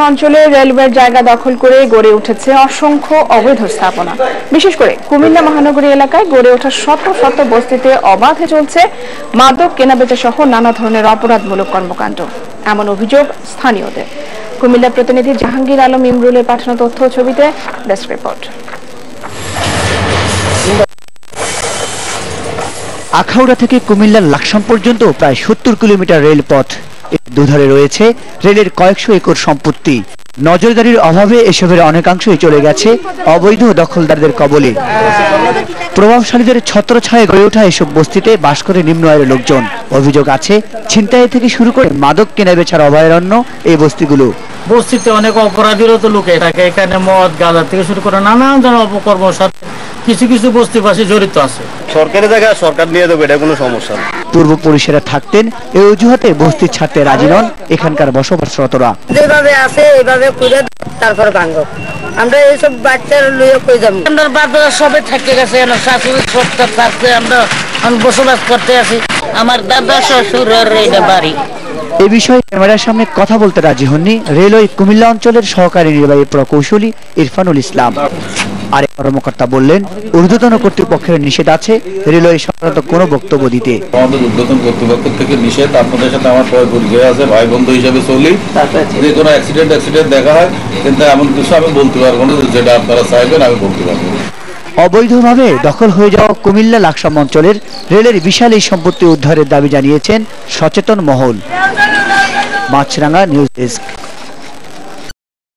অঞ্চলে রেলওয়ের জায়গা দখল করে গড়ে উঠেছে অসংখ্য অবৈধ স্থাপনা। বিশেষ করে কুমিল্লা মহানগরী এলাকায় গড়ে ওঠা শত শত বস্তিতে অবাধে চলছে মাদক কেনাবেচা সহ নানা ধরনের অপরাধমূলক কর্মকাণ্ড। এমন অভিযোগ স্থানীয়দের। কুমিল্লা প্রতিনিধি জাহাঙ্গীর আলম ইমরুলের পাঠানো তথ্য ছবিতে ডেস্ক রিপোর্ট। আখাউড়া থেকে কুমিল্লার লাকসাম পর্যন্ত প্রায় 70 কিলোমিটার রেলপথ। এর দুধারে রয়েছে রেলের কয়েকশো একর সম্পত্তি। নজরদারির অভাবে এসবের অনেকাংশই চলে গেছে অবৈধ দখলদারদের কবলে। প্রভাবশালীদের ছত্রছায়ায় গড়ে ওঠা এসব বস্তিতে বাস করে নিম্ন আয়ের লোকজন। অভিযোগ আছে ছিনতাই থেকে শুরু করে মাদক কেনাবেচার অভয়ারণ্য এই বস্তিগুলো। বস্তিতে অনেক অপরাধীরও তো লোকে থাকে, এখানে মদ গাঁজা থেকে শুরু করে নানান ধরনের অপকর্মের সাথে কিছু কিছু বস্তিবাসী জড়িত আছে। সরকারি জায়গা সরকার নিয়ে দেবে, এটা কোনো সমস্যা না। পূর্ব পরিসরে থাকতেন এই অজুহাতে বস্তি ছাড়তে রাজি নন এখানকার বসবাসরতরা। যেভাবে আছে এইভাবে করে তারপর ভাঙব, আমরা এইসব বাচ্চার লইয়া কই যাব। আমরা বাচ্চারা সবে থেকে গেছে, শাশুড়ি সবটা থাকতে আমরা বসবাস করতে আছি। আমার দাদা শ্বশুরের এইটা বাড়ি। এ বিষয়ে ক্যামেরার সামনে কথা বলতে রাজি হননি রেলওয়ে কুমিল্লা অঞ্চলের সহকারী নির্বাহী প্রকৌশলী ইরফানুল ইসলাম। আরেক কর্মকর্তা বললেন, ঊর্ধ্বতন কর্তৃপক্ষের নিষেধ আছে, রেলওয়ে সাধারণত কোনো বক্তব্য দিতে। আমাদের ঊর্ধ্বতন কর্তৃপক্ষ থেকে নিষেধ। আপনাদের সাথে আমার পরিচয় আছে, ভাই বন্ধু হিসেবে চলি। যে কোনো অ্যাক্সিডেন্ট দেখা হয়, কিন্তু এমন কিছু আমি বলতে পারবো না, যেটা আপনারা চাইবেন আমি বলতে পারবো। অবৈধভাবে দখল হয়ে যাওয়া কুমিল্লা লাকসাম অঞ্চলের রেলের বিশাল এই সম্পত্তি উদ্ধারের দাবি জানিয়েছেন সচেতন মহল। মাছরাঙ্গা নিউজ ডেস্ক।